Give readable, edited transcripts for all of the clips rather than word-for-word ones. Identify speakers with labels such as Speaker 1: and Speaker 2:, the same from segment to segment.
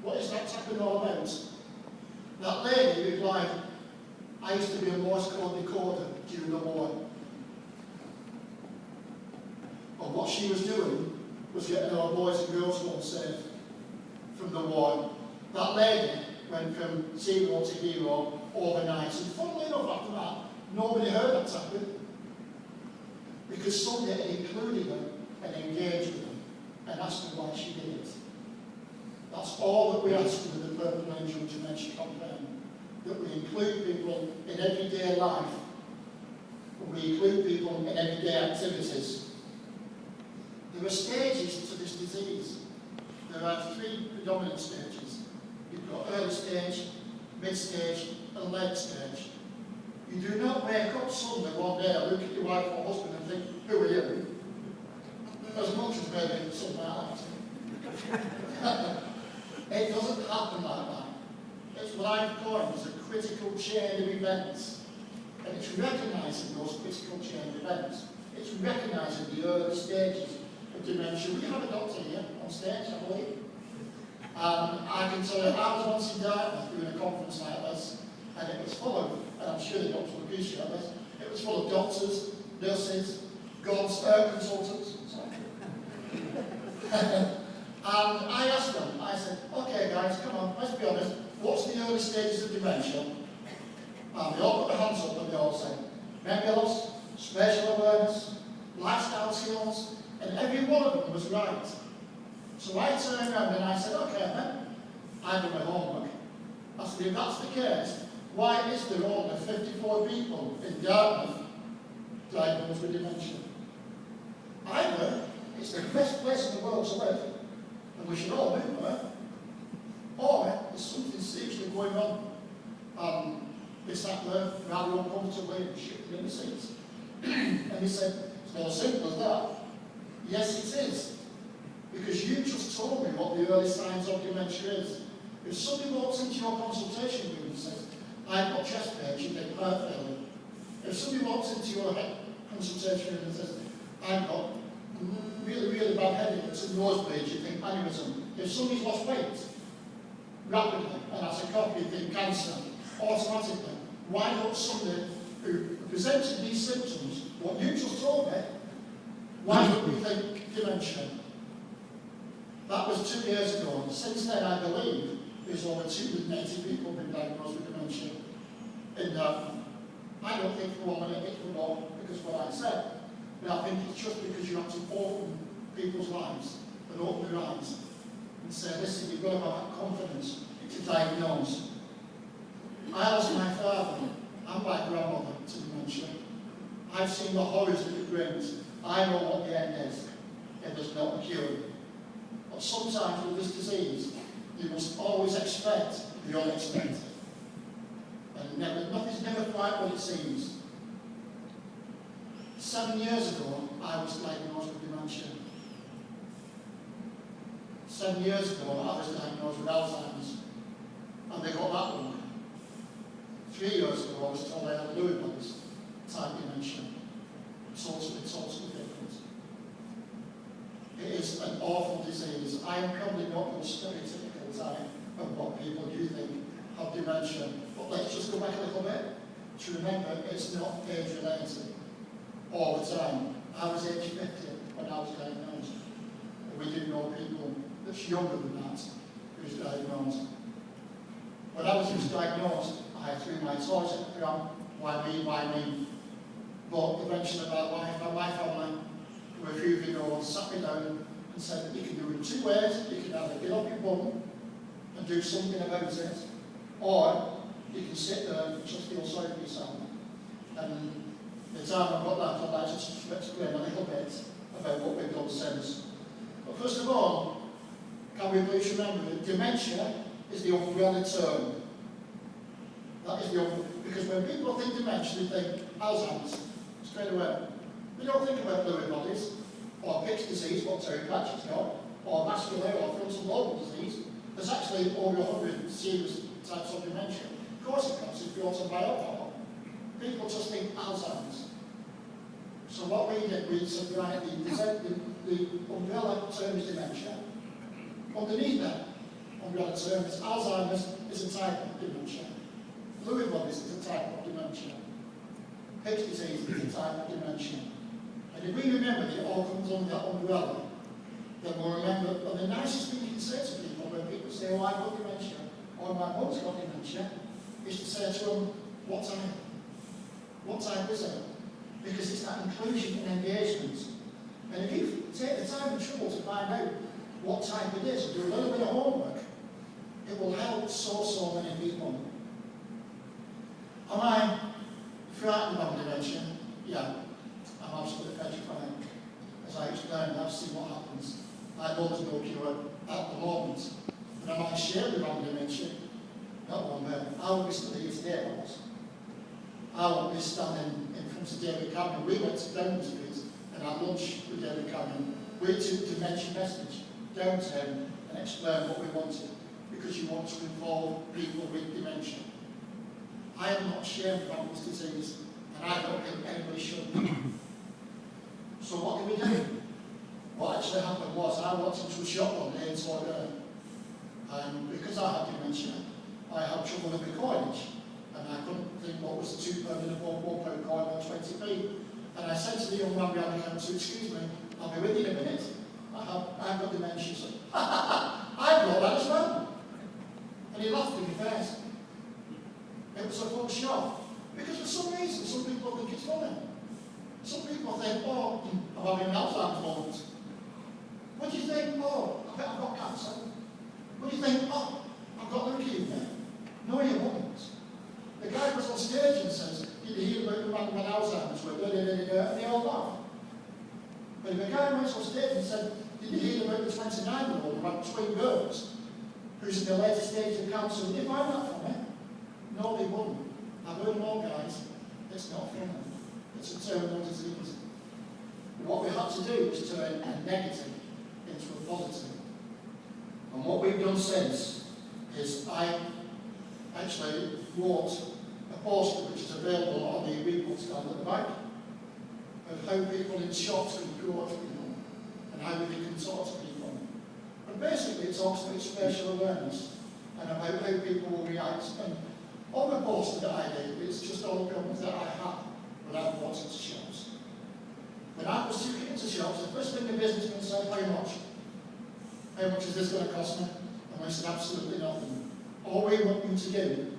Speaker 1: What is that tapping all about? That lady replied, I used to be a Morse code decoder during the war. And what she was doing was getting our boys and girls home safe from the war. That lady went from 0 to hero overnight. And funnily enough, after that, nobody heard that tapping. Because somebody had included them and engaged with them and asked them why she did it. That's all that we ask with the Purple Angel Dementia Campaign. That we include people in everyday life. We include people in everyday activities. There are stages to this disease. There are 3 predominant stages. You've got early stage, mid-stage, and late stage. You do not wake up Sunday one day, look at your wife or husband and think, who are you? As much as maybe something like that. It doesn't happen like that. It's what I've coined as a critical chain of events. And it's recognising those critical chain of events. It's recognising the early stages of dementia. We have a doctor here on stage, I believe. I can tell you, I was once in Dartmouth doing a conference like this, and it was full of, and I'm sure the doctor will appreciate this, it was full of doctors, nurses, consultants. And I asked them, I said, okay guys, come on, let's be honest, what's the early stages of dementia? And they all put their hands up and they all said, memory loss, spatial awareness, lifestyle skills, and every one of them was right. So I turned around and I said, okay then, I do my homework. I said, if that's the case, why is there only 54 people in Dartmouth diagnosed with dementia? Either it's the best place in the world to live, and we should all move there, or there's something seriously going on. They sat there rather uncomfortably and shifting in the seats. And he said, it's not as simple as that. Yes, it is. Because you just told me what the early signs of dementia is. If somebody walks into your consultation room and says, I've got chest pain, you think heart failure. If somebody walks into your consultation room and says, I've got really bad headaches and nosebleeds, you think aneurysm. If somebody's lost weight rapidly and has a cough, you think cancer. Automatically. Why don't somebody who presented these symptoms, what you just told me, why don't we think dementia? That was 2 years ago. Since then, I believe there's over 280 people been diagnosed with dementia. And I don't think for 1 minute it's for more because of what I said. But I think it's just because you have to open people's lives and open their eyes and say, listen, you've got to have that confidence to diagnose. I lost my father and my grandmother to dementia. I've seen the horrors that it brings. I know what the end is, and there's not a cure. But sometimes with this disease, you must always expect the unexpected. And nothing's never quite what it seems. 7 years ago, I was diagnosed with dementia. 7 years ago, I was diagnosed with Alzheimer's, and they got that wrong. 3 years ago, I was told I had Lewy bodies type dementia. Totally different. It is an awful disease. I am probably not your stereotypical type of what people do think have dementia. But let's just go back a little bit to remember it's not age-related all the time. I was age 50 when I was diagnosed. We do know people that's younger than that who's diagnosed. When I was just diagnosed, I threw my toys at the ground. Why me? But eventually my wife and my family, who a few of you know, sat me down and said that you can do it 2 ways. You can either get up your bum and do something about it, or you can sit there and just feel sorry for yourself. And the time I've got that, I'd like to just explain a little bit about what we've done since. But first of all, can we please remember that dementia is the umbrella term. That is the umbrella, because when people think dementia, they think Alzheimer's straight away. They don't think about Lewy bodies, or Pick's disease, what Terry Pratchett's got, or vascular or frontal lobe disease. There's actually over 100 serious types of dementia. Of course it comes if you're also by alcohol. People just think Alzheimer's. So what we did, we said, right, the umbrella term is dementia. Underneath that, umbrella term is Alzheimer's is a type of dementia. Lewy bodies is a type of dementia. Hip's disease is a type of dementia. And if we remember that it all comes under that umbrella, then we'll remember, and the nicest thing you can say to people when people say, oh, I've got dementia, or my mum's got dementia, is to say to them, what type? What type is it? Because it's that inclusion and engagement. And if you take the time and trouble to find out what type it is, and do a little bit of homework, it will help so many people. Am I frightened about dementia? Yeah, I'm absolutely petrified. As I explained, I've seen what happens. I know there's no cure at the moment. But am I ashamed about dementia? Not one bit. I won't be studying here today, of course. I won't be standing in front of David Cameron. We went to Downing Street and had lunch with David Cameron. We took a dementia message down to him and explained what we wanted, because you want to involve people with dementia. I am not ashamed about this disease, and I don't think anybody should be. So what do we do? What actually happened was I walked into a shop one day in Torquay, and because I had dementia, I had trouble with the coinage, and I couldn't think what was the £2 in a £1 coin or 20p. And I said to the young man behind the counter, excuse me, I'll be with you in a minute. I've got dementia. So, I've got that as well. And he laughed in my face. It was a full shock. Because for some reason, some people think it's funny. Some people think, oh, I'm having an Alzheimer's moment. What do you think? Oh, I bet I've got cancer. What do you think? Oh, I've got leukemia. No, you won't. The guy goes on stage and says, did you hear about the man with Alzheimer's? And they all laugh. But if a guy went on stage and said, did you hear about the 29-year-old who had twin girls, who's in the later stage of cancer? Would you find that funny? No, they wouldn't. I've heard more guys, it's not funny. It's a terminal disease. What we had to do was turn a negative into a positive. And what we've done since is I actually wrote a poster which is available on the report stand at the back of how people in shops can approach people and how we can talk to people. And basically it talks about spatial awareness and about how people will react. And on the poster that I did, it's just all the problems that I had when I walked into shops. When I was taking into shops, the first thing the businessman said, how much? How much is this going to cost me? And I said, absolutely nothing. All we want you to do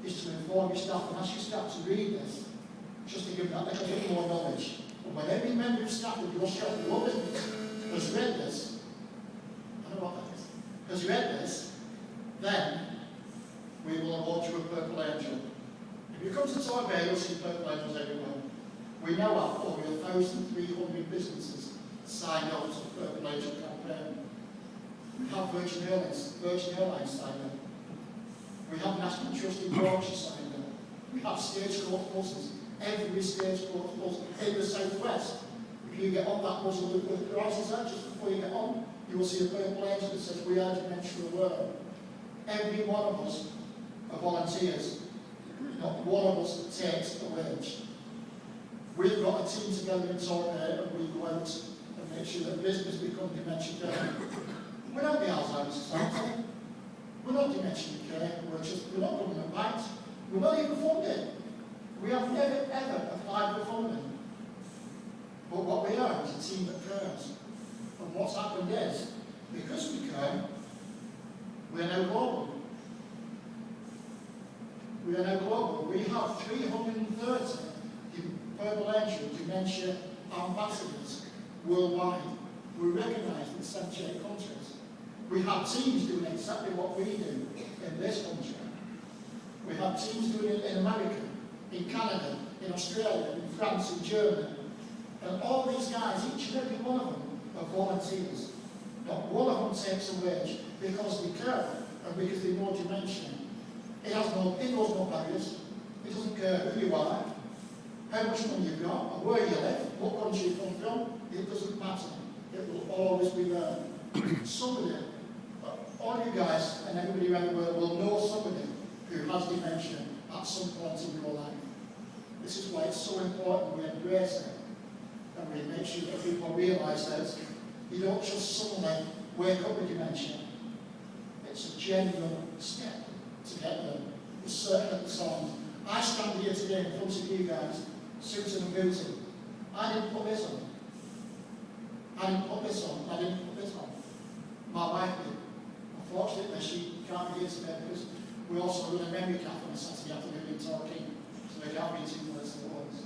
Speaker 1: is to inform your staff and ask your staff to read this, just to give that little bit more knowledge. And when every member of staff of your shop, your business, has read this, I know what that is, has read this, then we will award you a purple angel. If you come to Torquay, you'll see purple angels everywhere. We now have over 1,300 businesses signed up to the Purple Angel campaign. We have Virgin Airlines signed up. We have National Trust in Yorkshire signed up. We have Stagecoach buses. Every Stagecoach bus in the southwest. If you get on that bus with the prices are just before you get on, you will see a purple angel that says, we are dementia aware. Every one of us are volunteers. Not one of us takes a wage. We've got a team together in Torquay and we go out and make sure that business becomes dementia care. We're not the Alzheimer's Society. We're not dementia care. We're not government backed. We're not even funded. We have never ever applied for funding. But what we are is a team that cares. And what's happened is, because we care, we are now global. We are now global. We have 330 Purple Angel dementia ambassadors worldwide. We're recognised in 78 countries. We have teams doing exactly what we do in this country. We have teams doing it in America, in Canada, in Australia, in France, in Germany. And all these guys, each and every one of them, are volunteers. Not one of them takes a wage because they care and because they know dementia. It knows no barriers. It doesn't care who you are, how much money you've got, or where you live, what country you come from. It doesn't matter. It will always be there. Somebody, all you guys and everybody around the world will know somebody who has dementia at some point in your life. This is why it's so important we embrace it and we make sure that people realise that you don't just suddenly wake up with dementia. It's a genuine step to get there. Was certain at the songs. I stand here today in front of you guys, suited and booted. I didn't put this on. I didn't put this on. I didn't put this on. My wife did. Unfortunately, she can't be here today because we also run a memory cafe on a Saturday afternoon in Torquay, so they can't be two words at once.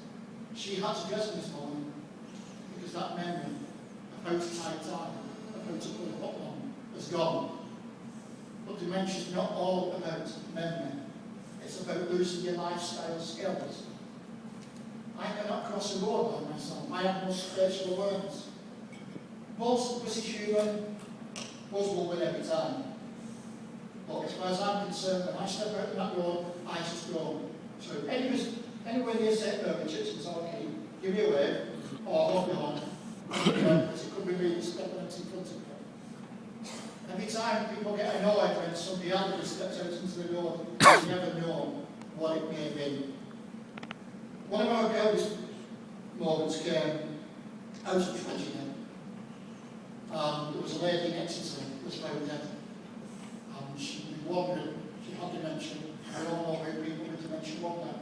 Speaker 1: She had to dress me this morning because that memory of how to tie a tie, of how to put a button on, has gone. But dementia's not all about memory. It's about losing your lifestyle skills. I cannot cross a road by myself. I have no spatial awareness. Most British human will win every time. But as far as I'm concerned, when I step out on that road, I just go. So if anywhere near St. Mary Church in Torquay, give me a wave, or hold me on, because it could be me stepping in front of me. Every time people get annoyed when somebody else steps out into the road, you never know what it may be. One of our proudest moments came out of tragedy. There was a lady in Exeter who was found dead. She'd been wandering, she had dementia. We all know where people with dementia wander.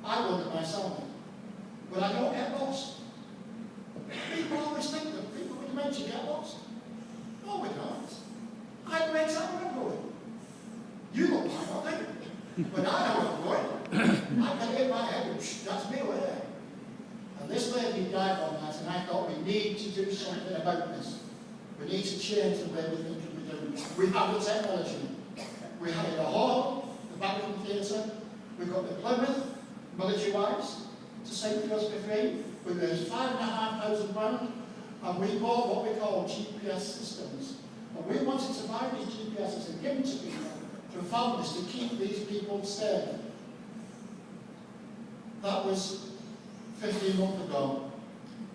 Speaker 1: I wandered myself, but I don't get lost. People always think that people with dementia get lost. No, we don't. I know exactly where I'm going. You look like nothing, but I know where I'm going. I can hit my head and that's me away. And this lady died one night, and I thought we need to do something about this. We need to change the way we think we do. We have the technology. We have the hall, the Barbican Theatre, we've got the Plymouth, military wives, to sing for us for free. We raised £5,500, and we bought what we call GPS systems. And we wanted to buy these GPSs and give them to people, to families, to keep these people safe. That was 15 months ago.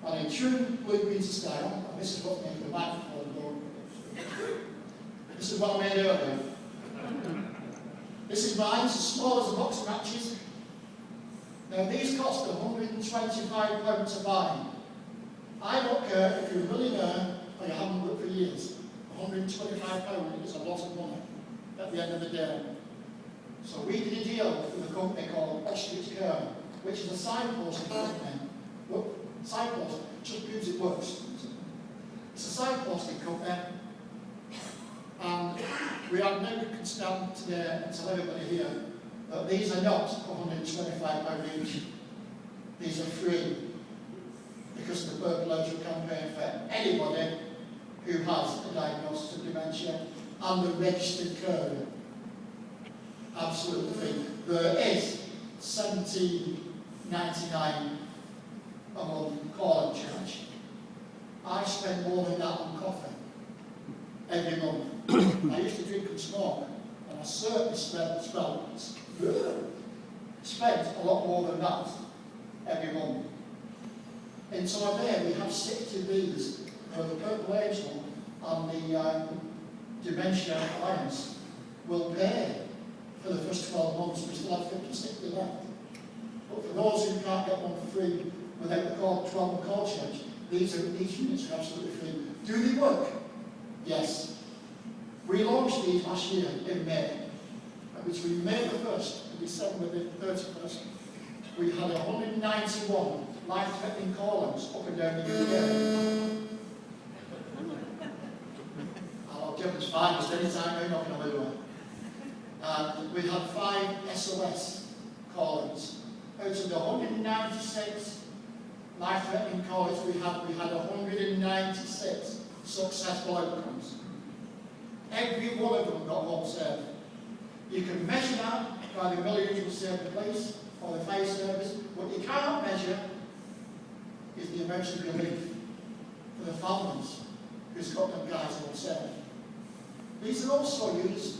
Speaker 1: And in true Blue Peter style, and this is what made the microphone go. This is what I made earlier. This is mine, it's as small as a box of matches. Now these cost £125 to buy. I don't care if you're a millionaire or you haven't worked for years. £125 is a lot of money at the end of the day. So we did a deal with a company called Ostrich Care, which is a signposting company. Signpost just proves it works. It's a signposting company, and we have no can stand today and tell everybody here that these are not £125 each. These are free because of the burglar campaign for anybody who has a diagnosis of dementia and the registered carer. Absolutely free. There is £17.99 a month call-out charge. I spend more than that on coffee every month. I used to drink and smoke, and I certainly spent a lot more than that every month. In Torbay, we have 60 of these for the Purple Angel and the Dementia Alliance will pay for the first 12 months. We still have 50, 60 left. But for those who can't get one for free without the 12-month call charge, these units are absolutely free. Do they work? Yes. We launched these last year in May, between May the 1st and December the 31st. We had 191 life-threatening call-outs up and down the UK. I'll give us 5 just any time now, knocking on the door. And we had 5 SOS call-outs. Out of the 196 life-threatening call-outs we had 196 successful outcomes. Every one of them got home safe. You can measure that by the millions who saved the police or the fire service. What you cannot measure is the amount of relief for the families who's got them guys home safe. These are also used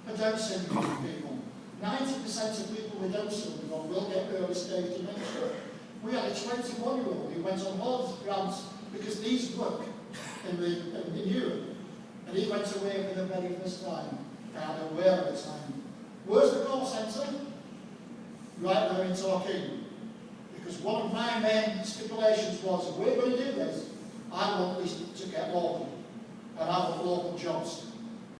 Speaker 1: for Down syndrome people. 90% of people with Down syndrome will get early stage dementia. We had a 21-year-old who went on holiday to France because these work in Europe. And he went away for the very first time. I had a whale of a time. Where's the call centre? Right there in Torquay. Because one of my main stipulations was, if we're going to do this, I want this to get local. And I want local jobs.